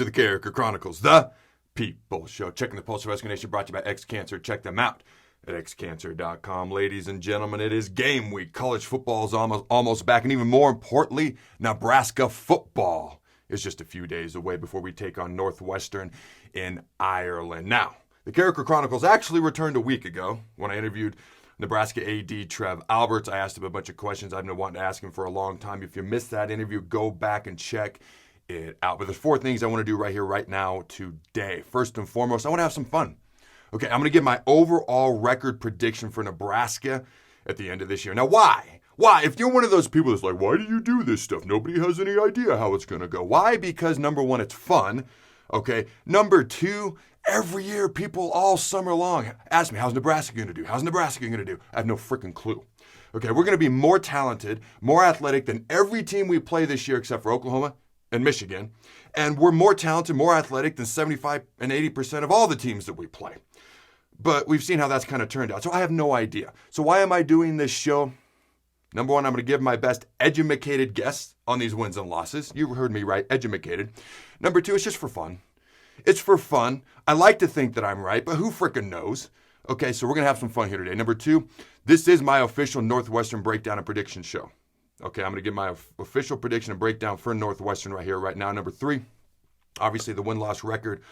to the Carriker Chronicles, the People Show. Checking the pulse of Husker Nation, brought to you by XCancer. Check them out at xcancer.com. Ladies and gentlemen, it is game week. College football is almost back, and even more importantly, Nebraska football is just a few days away before we take on Northwestern in Ireland. Now, the Carriker Chronicles actually returned a week ago when I interviewed Nebraska AD Trev Alberts. I asked him a bunch of questions I've been wanting to ask him for a long time. If you missed that interview, go back and check it out. But there's 4 things I want to do right here, right now, today. First and foremost, I want to have some fun. Okay, I'm going to give my overall record prediction for Nebraska at the end of this year. Now, why? Why? If you're one of those people that's like, why do you do this stuff? Nobody has any idea how it's going to go. Why? Because number 1, it's fun. Okay. Number 2, every year people all summer long ask me, how's Nebraska going to do? How's Nebraska going to do? I have no freaking clue. Okay, we're going to be more talented, more athletic than every team we play this year except for Oklahoma and Michigan. And we're more talented, more athletic than 75 and 80% of all the teams that we play. But we've seen how that's kind of turned out. So I have no idea. So why am I doing this show? Number 1, I'm going to give my best edumacated guess on these wins and losses. You heard me right, edumacated. Number 2, it's just for fun. It's for fun. I like to think that I'm right, but who frickin' knows? Okay, so we're going to have some fun here today. Number 2, this is my official Northwestern breakdown and prediction show. Okay, I'm going to give my official prediction and breakdown for Northwestern right here, right now. Number 3, obviously the win-loss record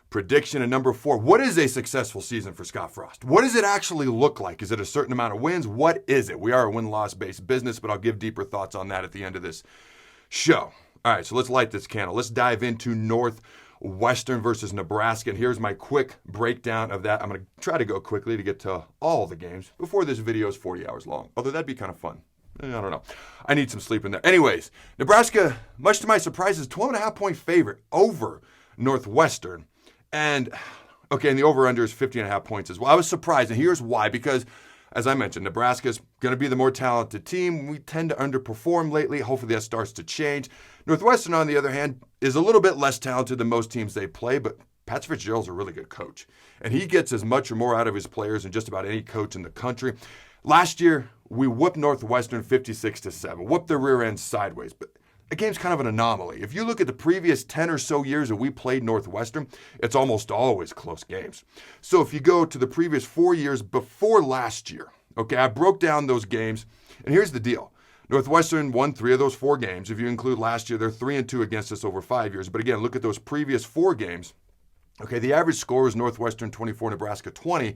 prediction. And number 4, what is a successful season for Scott Frost? What does it actually look like? Is it a certain amount of wins? What is it? We are a win-loss based business, but I'll give deeper thoughts on that at the end of this show. All right, so let's light this candle. Let's dive into Northwestern versus Nebraska. And here's my quick breakdown of that. I'm going to try to go quickly to get to all the games before this video is 40 hours long, although that'd be kind of fun. I don't know. I need some sleep in there. Anyways, Nebraska, much to my surprise, is 12.5-point favorite over Northwestern. And, okay, and the over-under is 50.5 points as well. I was surprised, and here's why. Because, as I mentioned, Nebraska's going to be the more talented team. We tend to underperform lately. Hopefully that starts to change. Northwestern, on the other hand, is a little bit less talented than most teams they play, but Pat Fitzgerald's a really good coach. And he gets as much or more out of his players than just about any coach in the country. Last year, we whooped Northwestern 56-7, whooped their rear end sideways. But the game's kind of an anomaly. If you look at the previous 10 or so years that we played Northwestern, it's almost always close games. So if you go to the previous 4 years before last year, okay, I broke down those games, and here's the deal. Northwestern won 3 of those 4 games. If you include last year, they're 3-2 against us over 5 years. But again, look at those previous 4 games. Okay, the average score was Northwestern 24, Nebraska 20.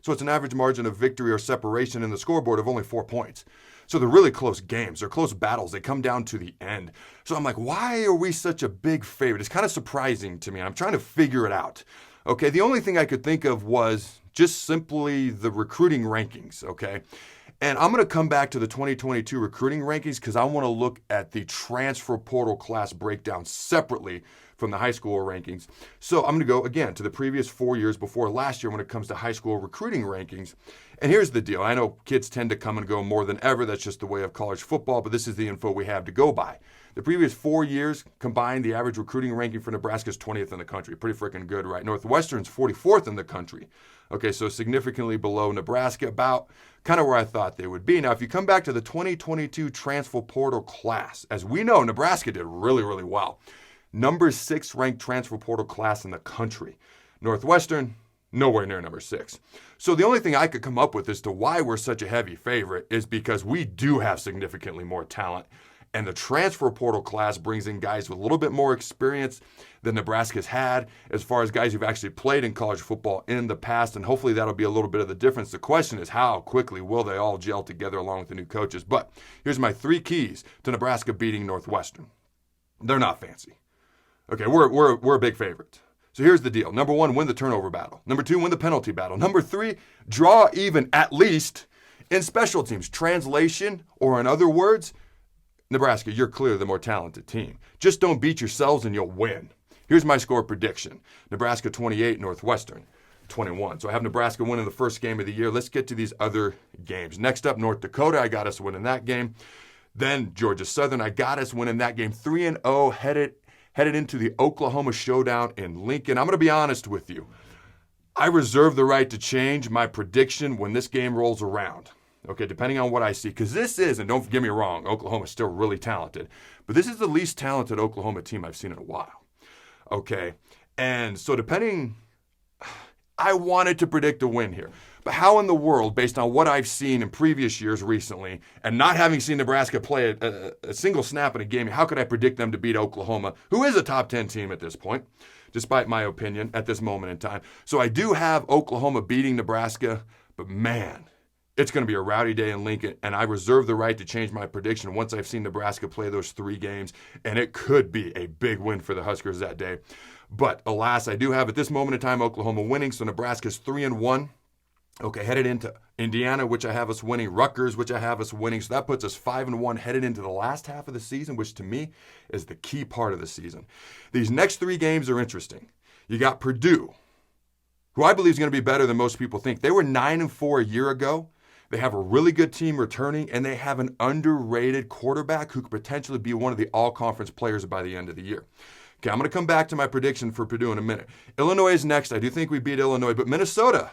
So it's an average margin of victory or separation in the scoreboard of only 4 points. So they're really close games. They're close battles. They come down to the end. So I'm like, why are we such a big favorite? It's kind of surprising to me, and I'm trying to figure it out. Okay, the only thing I could think of was just simply the recruiting rankings, okay? And I'm going to come back to the 2022 recruiting rankings because I want to look at the transfer portal class breakdown separately from the high school rankings. So I'm going to go, again, to the previous 4 years before last year when it comes to high school recruiting rankings. And here's the deal. I know kids tend to come and go more than ever. That's just the way of college football, but this is the info we have to go by. The previous 4 years combined, the average recruiting ranking for Nebraska is 20th in the country. Pretty freaking good, right? Northwestern's 44th in the country. Okay, so significantly below Nebraska, about kind of where I thought they would be. Now, if you come back to the 2022 transfer portal class, as we know, Nebraska did really, really well. Number 6 ranked transfer portal class in the country. Northwestern, nowhere near number 6. So the only thing I could come up with as to why we're such a heavy favorite is because we do have significantly more talent. And the transfer portal class brings in guys with a little bit more experience than Nebraska's had as far as guys who've actually played in college football in the past. And hopefully that'll be a little bit of the difference. The question is how quickly will they all gel together along with the new coaches? But here's my 3 keys to Nebraska beating Northwestern. They're not fancy. Okay, we're a big favorite. So here's the deal. Number 1, win the turnover battle. Number 2, win the penalty battle. Number 3, draw even at least in special teams. Translation, or in other words, Nebraska, you're clearly the more talented team. Just don't beat yourselves and you'll win. Here's my score prediction. Nebraska 28, Northwestern 21. So I have Nebraska winning the first game of the year. Let's get to these other games. Next up, North Dakota. I got us winning that game. Then Georgia Southern. I got us winning that game. 3-0, headed into the Oklahoma showdown in Lincoln. I'm going to be honest with you. I reserve the right to change my prediction when this game rolls around. Okay, depending on what I see. Because this is, and don't get me wrong, Oklahoma's still really talented. But this is the least talented Oklahoma team I've seen in a while. Okay. And so I wanted to predict a win here. But how in the world, based on what I've seen in previous years recently, and not having seen Nebraska play a single snap in a game, how could I predict them to beat Oklahoma, who is a top 10 team at this point, despite my opinion at this moment in time? So I do have Oklahoma beating Nebraska, but man, it's going to be a rowdy day in Lincoln, and I reserve the right to change my prediction once I've seen Nebraska play those 3 games, and it could be a big win for the Huskers that day. But alas, I do have at this moment in time Oklahoma winning, so Nebraska's 3-1. Okay, headed into Indiana, which I have us winning, Rutgers, which I have us winning. So that puts us 5-1 headed into the last half of the season, which to me is the key part of the season. These next 3 games are interesting. You got Purdue, who I believe is going to be better than most people think. They were 9-4 a year ago. They have a really good team returning, and they have an underrated quarterback who could potentially be one of the all-conference players by the end of the year. Okay, I'm going to come back to my prediction for Purdue in a minute. Illinois is next. I do think we beat Illinois, but Minnesota,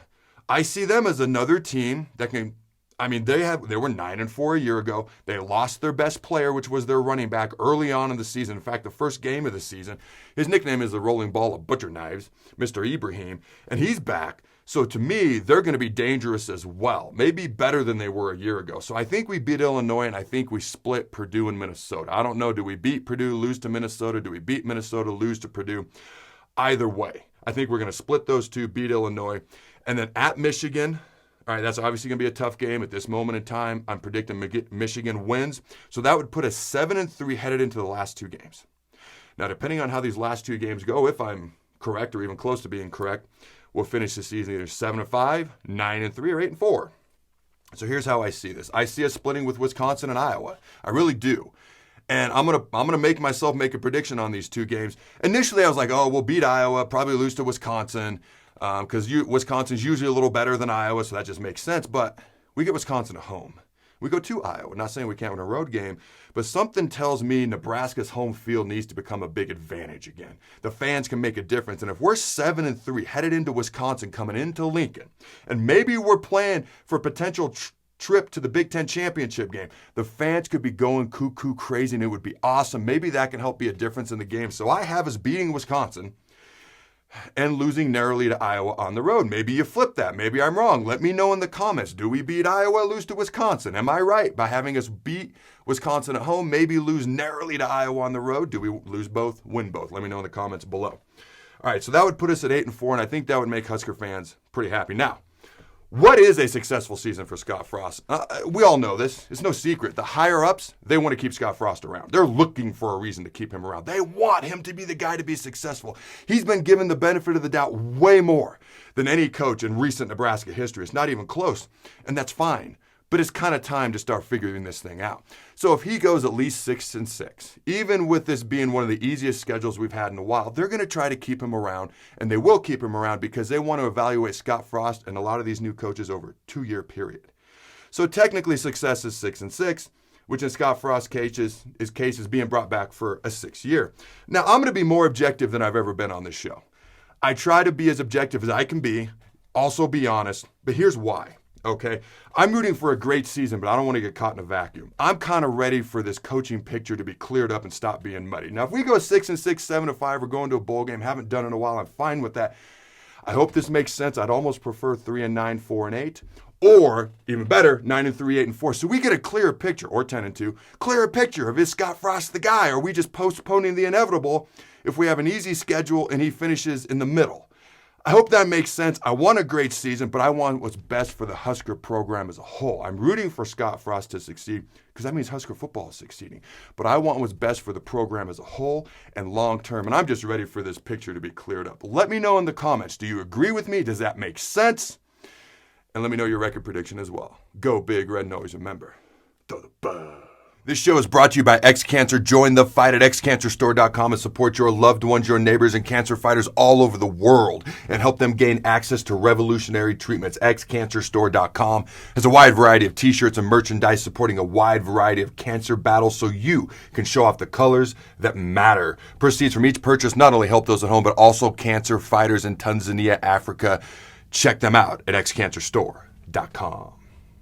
I see them as another team that can, they were 9-4 a year ago. They lost their best player, which was their running back early on in the season. In fact, the first game of the season, his nickname is the rolling ball of butcher knives, Mr. Ibrahim, and he's back. So to me, they're going to be dangerous as well, maybe better than they were a year ago. So I think we beat Illinois, and I think we split Purdue and Minnesota. I don't know, do we beat Purdue, lose to Minnesota? Do we beat Minnesota, lose to Purdue? Either way, I think we're going to split those 2, beat Illinois. And then at Michigan, all right, that's obviously going to be a tough game at this moment in time. I'm predicting Michigan wins. So that would put us 7-3 headed into the last 2 games. Now, depending on how these last 2 games go, if I'm correct or even close to being correct, we'll finish the season either 7-5, 9-3, or 8-4. So here's how I see this. I see us splitting with Wisconsin and Iowa. I really do. And I'm gonna make myself make a prediction on these 2 games. Initially, I was like, we'll beat Iowa, probably lose to Wisconsin, because Wisconsin's usually a little better than Iowa, so that just makes sense. But we get Wisconsin at home. We go to Iowa. Not saying we can't win a road game, but something tells me Nebraska's home field needs to become a big advantage again. The fans can make a difference. And if we're 7-3 headed into Wisconsin, coming into Lincoln, and maybe we're playing for a potential trip to the Big Ten championship game, the fans could be going cuckoo crazy, and it would be awesome. Maybe that can help be a difference in the game. So I have us beating Wisconsin and losing narrowly to Iowa on the road. Maybe you flip that. Maybe I'm wrong. Let me know in the comments. Do we beat Iowa, lose to Wisconsin? Am I right by having us beat Wisconsin at home, maybe lose narrowly to Iowa on the road? Do we lose both, win both? Let me know in the comments below. All right, so that would put us at 8-4, and I think that would make Husker fans pretty happy. Now, what is a successful season for Scott Frost? We all know this. It's no secret. The higher-ups, they want to keep Scott Frost around. They're looking for a reason to keep him around. They want him to be the guy to be successful. He's been given the benefit of the doubt way more than any coach in recent Nebraska history. It's not even close, and that's fine. But it's kind of time to start figuring this thing out. So if he goes at least 6-6, even with this being one of the easiest schedules we've had in a while, they're going to try to keep him around, and they will keep him around because they want to evaluate Scott Frost and a lot of these new coaches over a 2-year period. So technically success is 6-6, which in Scott Frost's case is being brought back for a 6th year. Now, I'm going to be more objective than I've ever been on this show. I try to be as objective as I can be, also be honest, but here's why. Okay, I'm rooting for a great season, but I don't want to get caught in a vacuum. I'm kind of ready for this coaching picture to be cleared up and stop being muddy. Now, if we go 6-6, 7-5, we're going to a bowl game, haven't done it in a while, I'm fine with that. I hope this makes sense. I'd almost prefer 3-9, 4-8, or even better, 9-3, 8-4. So we get a clearer picture, or 10-2, clearer picture of is Scott Frost the guy? Are we just postponing the inevitable if we have an easy schedule and he finishes in the middle? I hope that makes sense. I want a great season, but I want what's best for the Husker program as a whole. I'm rooting for Scott Frost to succeed because that means Husker football is succeeding. But I want what's best for the program as a whole and long term, and I'm just ready for this picture to be cleared up. Let me know in the comments. Do you agree with me? Does that make sense? And let me know your record prediction as well. Go big, red, and always remember, throw the bug. This show is brought to you by XCancer. Join the fight at XCancerStore.com and support your loved ones, your neighbors, and cancer fighters all over the world and help them gain access to revolutionary treatments. XCancerStore.com has a wide variety of t-shirts and merchandise supporting a wide variety of cancer battles so you can show off the colors that matter. Proceeds from each purchase not only help those at home, but also cancer fighters in Tanzania, Africa. Check them out at XCancerStore.com.